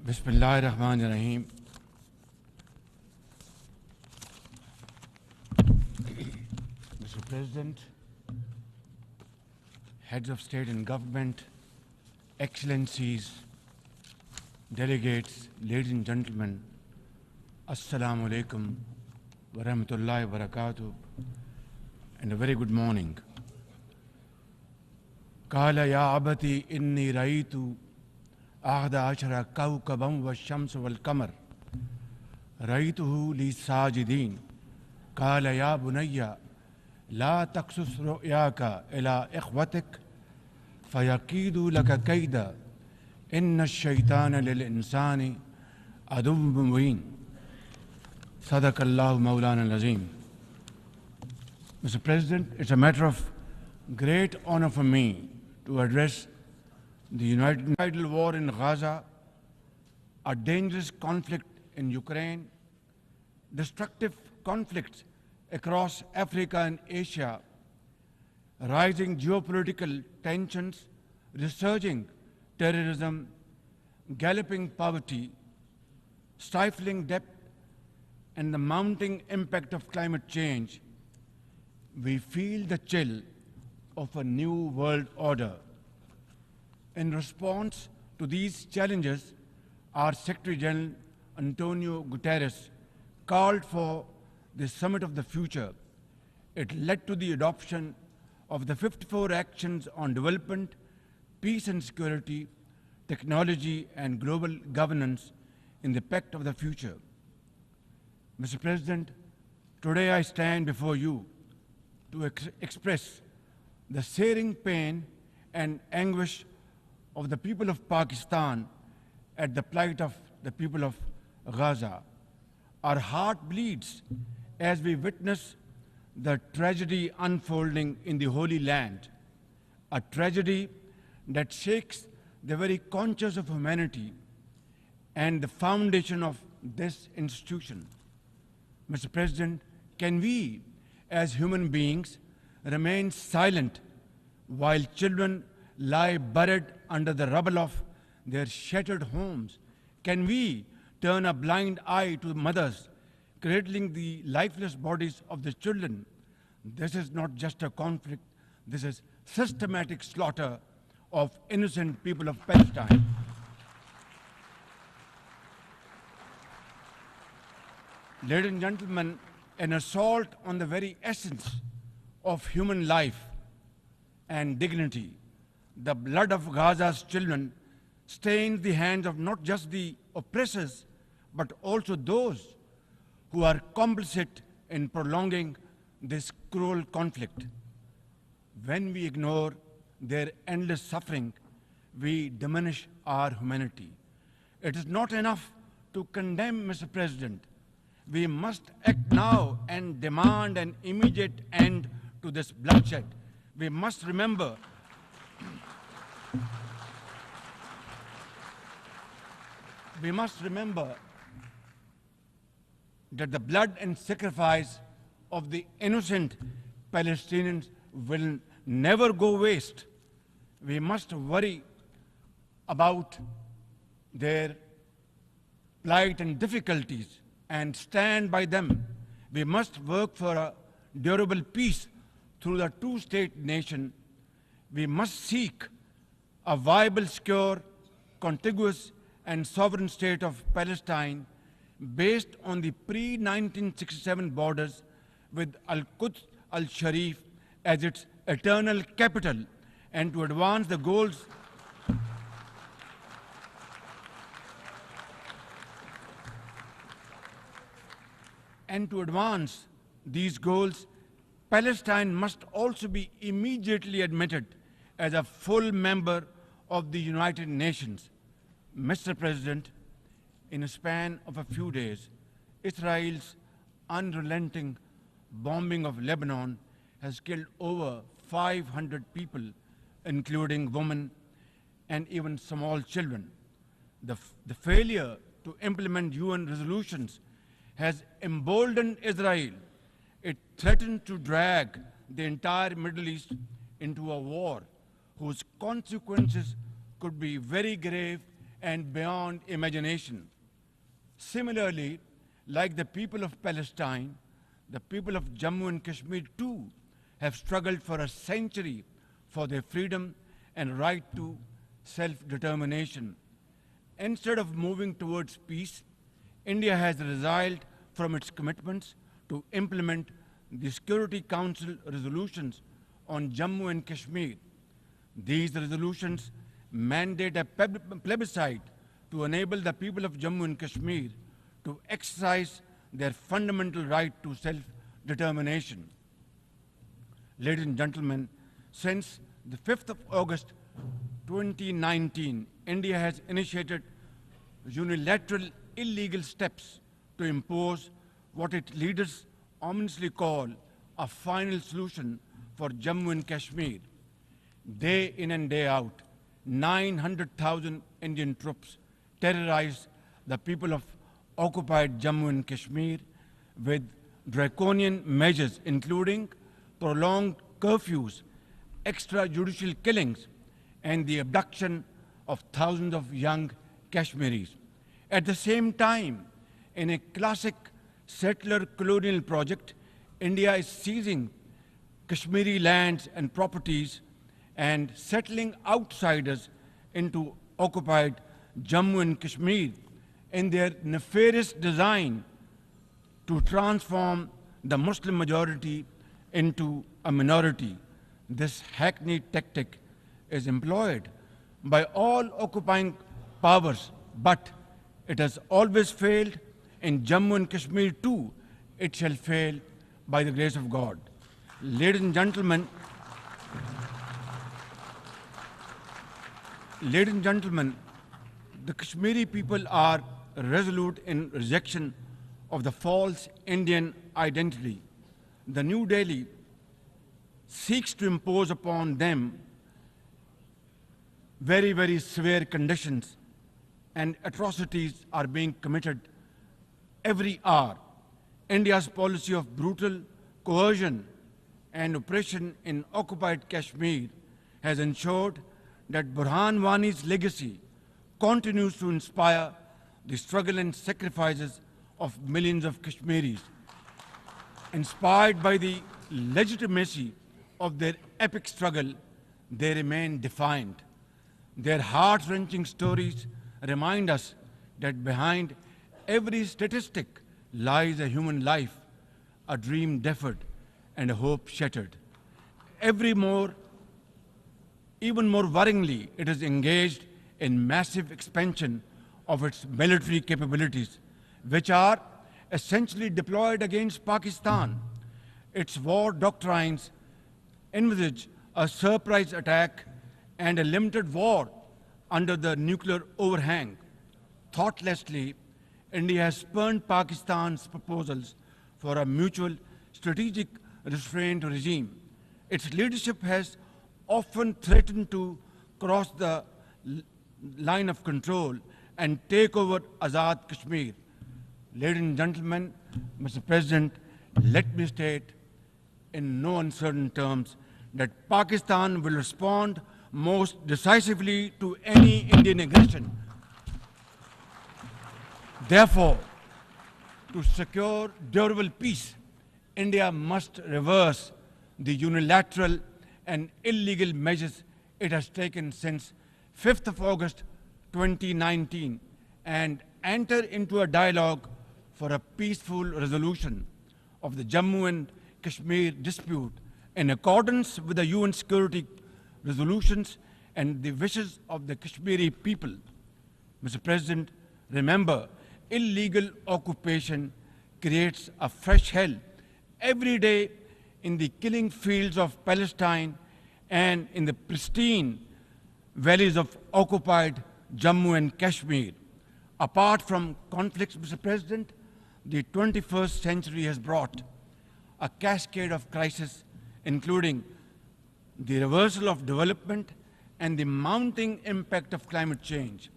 Bismillah ar-Rahman ar-Rahim. Mr. President, heads of state and government, excellencies, delegates, ladies and gentlemen, Assalamu alaikum wa rahmatullahi wa barakatuh, and a very good morning. Qala ya abati inni raitu ahda ashara kawkaban wa shams wal qamar raituhu li sajidin. Qala ya bunayya la taqsus ru'yaka ila ikhwatik fayakidu laka kayda inna ash-shaytana lil insani aduwwun mubin. Sadaqallahu Mawlana al-Azim. Mr. President, it's a matter of great honor for me to address the united war in Gaza, a dangerous conflict in Ukraine, destructive conflicts across Africa and Asia, rising geopolitical tensions, resurging terrorism, galloping poverty, stifling debt, and the mounting impact of climate change. We feel the chill of a new world order. In response to these challenges, our Secretary General Antonio Guterres called for the Summit of the Future. It led to the adoption of the 54 actions on development, peace and security, technology and global governance in the Pact of the Future. Mr. President, today I stand before you to express the searing pain and anguish of the people of Pakistan at the plight of the people of Gaza. Our heart bleeds as we witness the tragedy unfolding in the Holy Land, a tragedy that shakes the very conscience of humanity and the foundation of this institution. Mr. President, can we, as human beings, remain silent while children lie buried under the rubble of their shattered homes? Can we turn a blind eye to mothers cradling the lifeless bodies of the children? This is not just a conflict, this is systematic slaughter of innocent people of Palestine. Ladies and gentlemen, an assault on the very essence of human life and dignity. The blood of Gaza's children stains the hands of not just the oppressors, but also those who are complicit in prolonging this cruel conflict. When we ignore their endless suffering, we diminish our humanity. It is not enough to condemn, Mr. President. We must act now and demand an immediate end to this bloodshed. We must remember that the blood and sacrifice of the innocent Palestinians will never go waste. We must worry about their plight and difficulties and stand by them. We must work for a durable peace through the two-state nation. We must seek a viable, secure, contiguous and sovereign state of Palestine based on the pre-1967 borders with Al-Quds al-Sharif as its eternal capital, and to advance the goals these goals, Palestine must also be immediately admitted as a full member of the United Nations. Mr. President, in a span of a few days, Israel's unrelenting bombing of Lebanon has killed over 500 people, including women and even small children. The failure to implement UN resolutions has emboldened Israel. It threatens to drag the entire Middle East into a war whose consequences could be very grave and beyond imagination. Similarly, like the people of Palestine, the people of Jammu and Kashmir too have struggled for a century for their freedom and right to self-determination. Instead of moving towards peace, India has resiled from its commitments to implement the Security Council resolutions on Jammu and Kashmir. These resolutions mandate a plebiscite to enable the people of Jammu and Kashmir to exercise their fundamental right to self-determination. Ladies and gentlemen, since the 5th of August 2019, India has initiated unilateral illegal steps to impose what its leaders ominously call a final solution for Jammu and Kashmir. Day in and day out, 900,000 Indian troops terrorize the people of occupied Jammu and Kashmir with draconian measures including prolonged curfews, extrajudicial killings, and the abduction of thousands of young Kashmiris. At the same time, in a classic settler colonial project, India is seizing Kashmiri lands and properties and settling outsiders into occupied Jammu and Kashmir in their nefarious design to transform the Muslim majority into a minority. This hackneyed tactic is employed by all occupying powers, but it has always failed. In Jammu and Kashmir too, it shall fail by the grace of God. Ladies and gentlemen, the Kashmiri people are resolute in rejection of the false Indian identity. The New Delhi seeks to impose upon them very, very severe conditions, and atrocities are being committed every hour. India's policy of brutal coercion and oppression in occupied Kashmir has ensured that Burhan Wani's legacy continues to inspire the struggle and sacrifices of millions of Kashmiris. Inspired by the legitimacy of their epic struggle, they remain defiant. Their heart-wrenching stories remind us that behind every statistic lies a human life, a dream deferred, and a hope shattered. Even more worryingly, it is engaged in massive expansion of its military capabilities, which are essentially deployed against Pakistan. Its war doctrines envisage a surprise attack and a limited war under the nuclear overhang. Thoughtlessly, India has spurned Pakistan's proposals for a mutual strategic restraint regime. Its leadership has often threatened to cross the line of control and take over Azad Kashmir. Ladies and gentlemen, Mr. President, let me state in no uncertain terms that Pakistan will respond most decisively to any Indian aggression. Therefore, to secure durable peace, India must reverse the unilateral and illegal measures it has taken since 5th of August 2019 and enter into a dialogue for a peaceful resolution of the Jammu and Kashmir dispute in accordance with the UN security resolutions and the wishes of the Kashmiri people. Mr. President, remember, illegal occupation creates a fresh hell every day in the killing fields of Palestine and in the pristine valleys of occupied Jammu and Kashmir. Apart from conflicts, Mr. President, the 21st century has brought a cascade of crises, including the reversal of development and the mounting impact of climate change.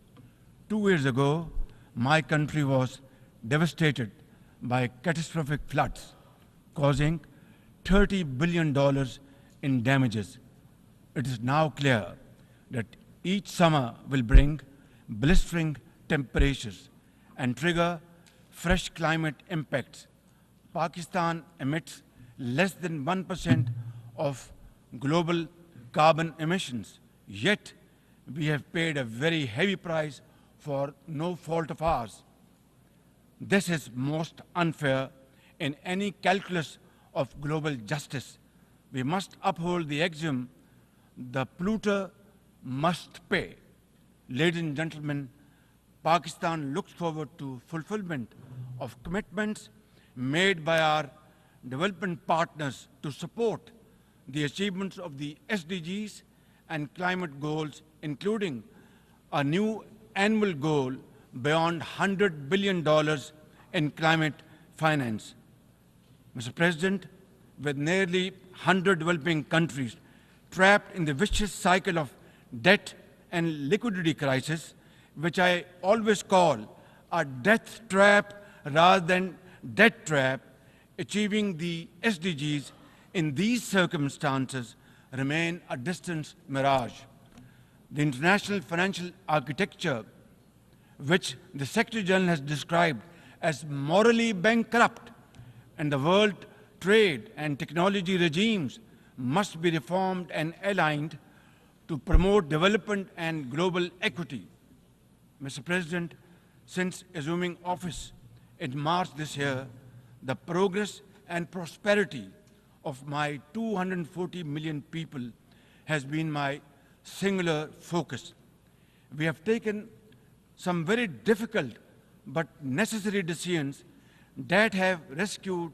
2 years ago, my country was devastated by catastrophic floods, causing $30 billion in damages. It is now clear that each summer will bring blistering temperatures and trigger fresh climate impacts. Pakistan emits less than 1% of global carbon emissions, yet we have paid a very heavy price for no fault of ours. This is most unfair in any calculus of global justice. We must uphold the axiom, the polluter must pay. Ladies and gentlemen, Pakistan looks forward to fulfillment of commitments made by our development partners to support the achievements of the SDGs and climate goals, including a new annual goal beyond $100 billion in climate finance. Mr. President, with nearly 100 developing countries trapped in the vicious cycle of debt and liquidity crisis, which I always call a death trap rather than debt trap, achieving the SDGs in these circumstances remain a distant mirage. The international financial architecture, which the Secretary General has described as morally bankrupt, and the world trade and technology regimes must be reformed and aligned to promote development and global equity. Mr. President, since assuming office in March this year, the progress and prosperity of my 240 million people has been my singular focus. We have taken some very difficult but necessary decisions that have rescued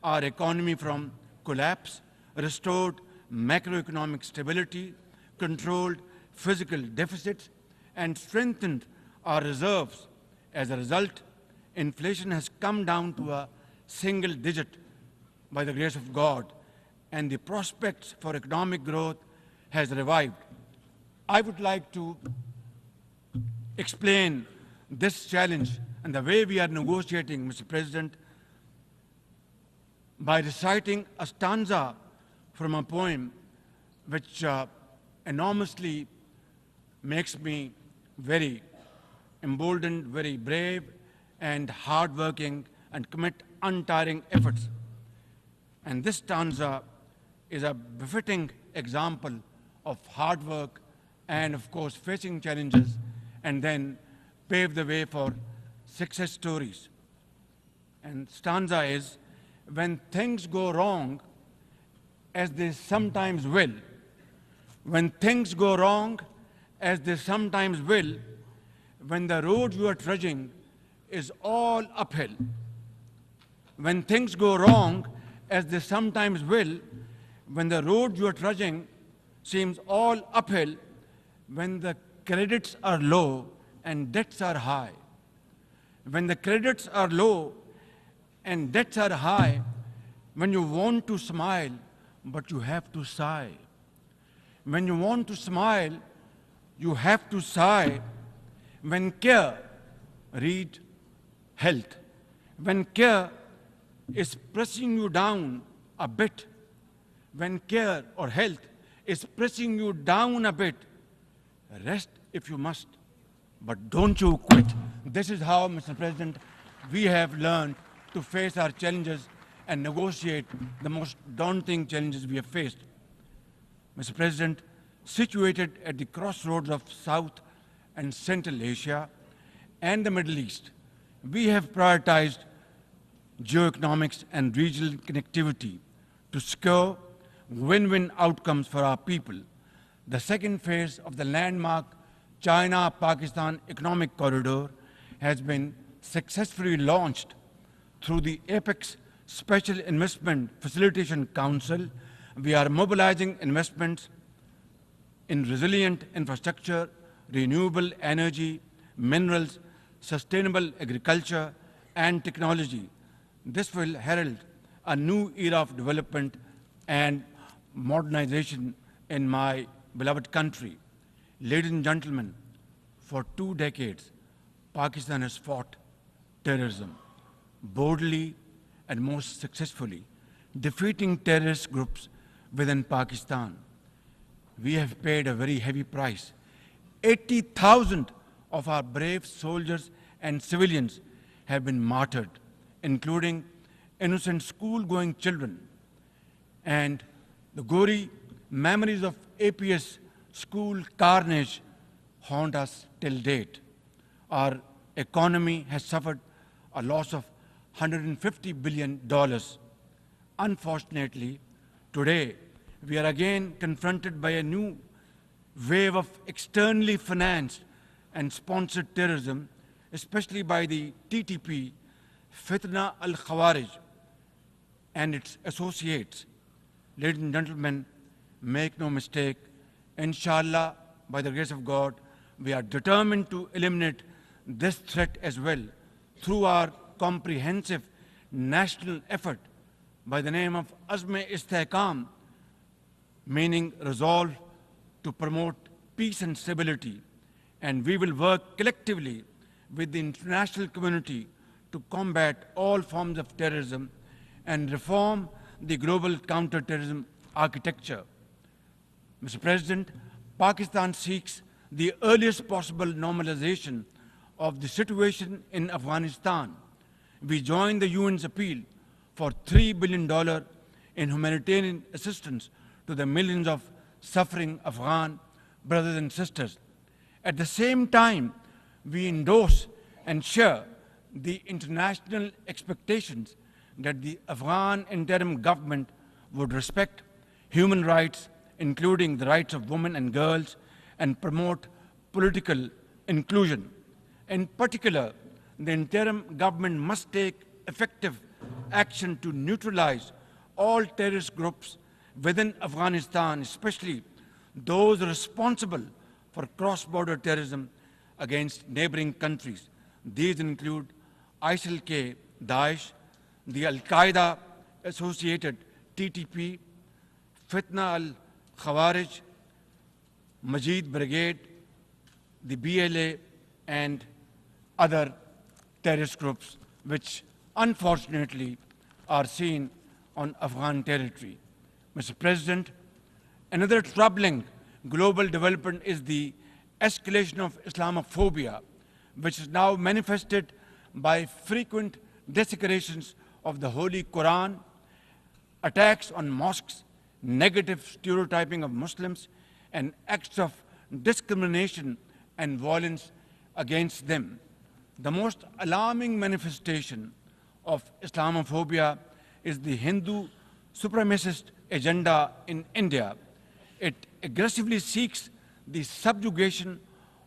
our economy from collapse, restored macroeconomic stability, controlled physical deficits, and strengthened our reserves. As a result, inflation has come down to a single digit by the grace of God, and the prospects for economic growth has revived. I would like to explain this challenge and the way we are negotiating, Mr. President, by reciting a stanza from a poem which enormously makes me very emboldened, very brave, and hardworking, and commit untiring efforts. And this stanza is a befitting example of hard work and, of course, facing challenges and then pave the way for success stories. And stanza is, when things go wrong, as they sometimes will, when things go wrong, as they sometimes will, when the road you are trudging is all uphill, when things go wrong, as they sometimes will, when the road you are trudging seems all uphill, when the credits are low and debts are high, when the credits are low and debts are high, when you want to smile, but you have to sigh. When you want to smile, you have to sigh. When care, read health. When care is pressing you down a bit, when care or health is pressing you down a bit, rest if you must, but don't you quit. This is how, Mr. President, we have learned to face our challenges and negotiate the most daunting challenges we have faced. Mr. President, situated at the crossroads of South and Central Asia and the Middle East, we have prioritized geoeconomics and regional connectivity to secure win-win outcomes for our people. The second phase of the landmark China-Pakistan Economic Corridor has been successfully launched through the Apex Special Investment Facilitation Council. We are mobilizing investments in resilient infrastructure, renewable energy, minerals, sustainable agriculture, and technology. This will herald a new era of development and modernization in my beloved country. Ladies and gentlemen, for 2 decades, Pakistan has fought terrorism boldly and most successfully, defeating terrorist groups within Pakistan. We have paid a very heavy price. 80,000 of our brave soldiers and civilians have been martyred, including innocent school-going children. And the gory memories of APS school carnage haunt us till date. Our economy has suffered a loss of $150 billion. Unfortunately, today we are again confronted by a new wave of externally financed and sponsored terrorism, especially by the TTP, Fitna al-Khawarij, and its associates. Ladies and gentlemen, make no mistake, inshallah, by the grace of God, we are determined to eliminate this threat as well through our comprehensive national effort by the name of Azm-e-Istihkam, meaning resolve to promote peace and stability. And we will work collectively with the international community to combat all forms of terrorism and reform the global counter-terrorism architecture. Mr. President, Pakistan seeks the earliest possible normalization of the situation in Afghanistan. We join the UN's appeal for $3 billion in humanitarian assistance to the millions of suffering Afghan brothers and sisters. At the same time, we endorse and share the international expectations that the Afghan interim government would respect human rights, including the rights of women and girls, and promote political inclusion. In particular, the interim government must take effective action to neutralize all terrorist groups within Afghanistan, especially those responsible for cross-border terrorism against neighboring countries. These include ISIL-K, Daesh, the Al-Qaeda associated TTP, Fitna al-Khawarij, Majid Brigade, the BLA, and other terrorist groups which unfortunately are seen on Afghan territory. Mr. President, another troubling global development is the escalation of Islamophobia, which is now manifested by frequent desecrations of the Holy Quran, attacks on mosques, negative stereotyping of Muslims, and acts of discrimination and violence against them. The most alarming manifestation of Islamophobia is the Hindu supremacist agenda in India. It aggressively seeks the subjugation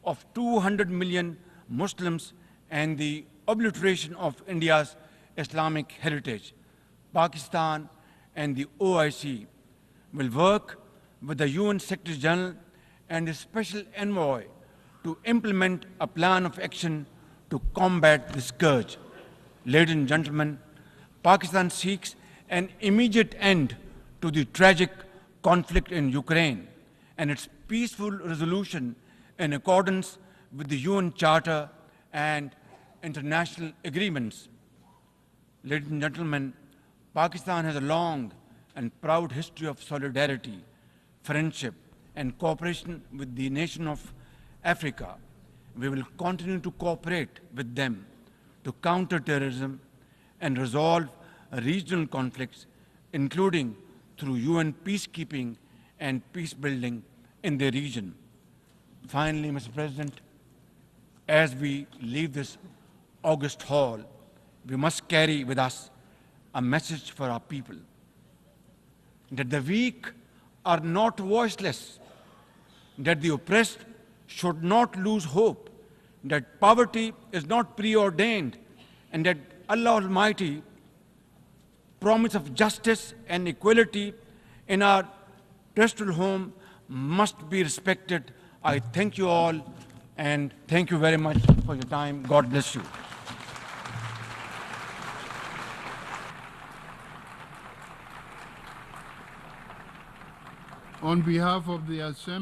of 200 million Muslims and the obliteration of India's Islamic heritage. Pakistan and the OIC will work with the UN Secretary General and the Special Envoy to implement a plan of action to combat the scourge. Ladies and gentlemen, Pakistan seeks an immediate end to the tragic conflict in Ukraine and its peaceful resolution in accordance with the UN Charter and international agreements. Ladies and gentlemen, Pakistan has a long and proud history of solidarity, friendship, and cooperation with the nation of Africa. We will continue to cooperate with them to counter terrorism and resolve regional conflicts, including through UN peacekeeping and peace building in the region. Finally, Mr. President, as we leave this august hall, we must carry with us a message for our people, that the weak are not voiceless, that the oppressed should not lose hope, that poverty is not preordained, and that Allah Almighty promise of justice and equality in our terrestrial home must be respected. I thank you all, and thank you very much for your time. God bless you. On behalf of the Assembly,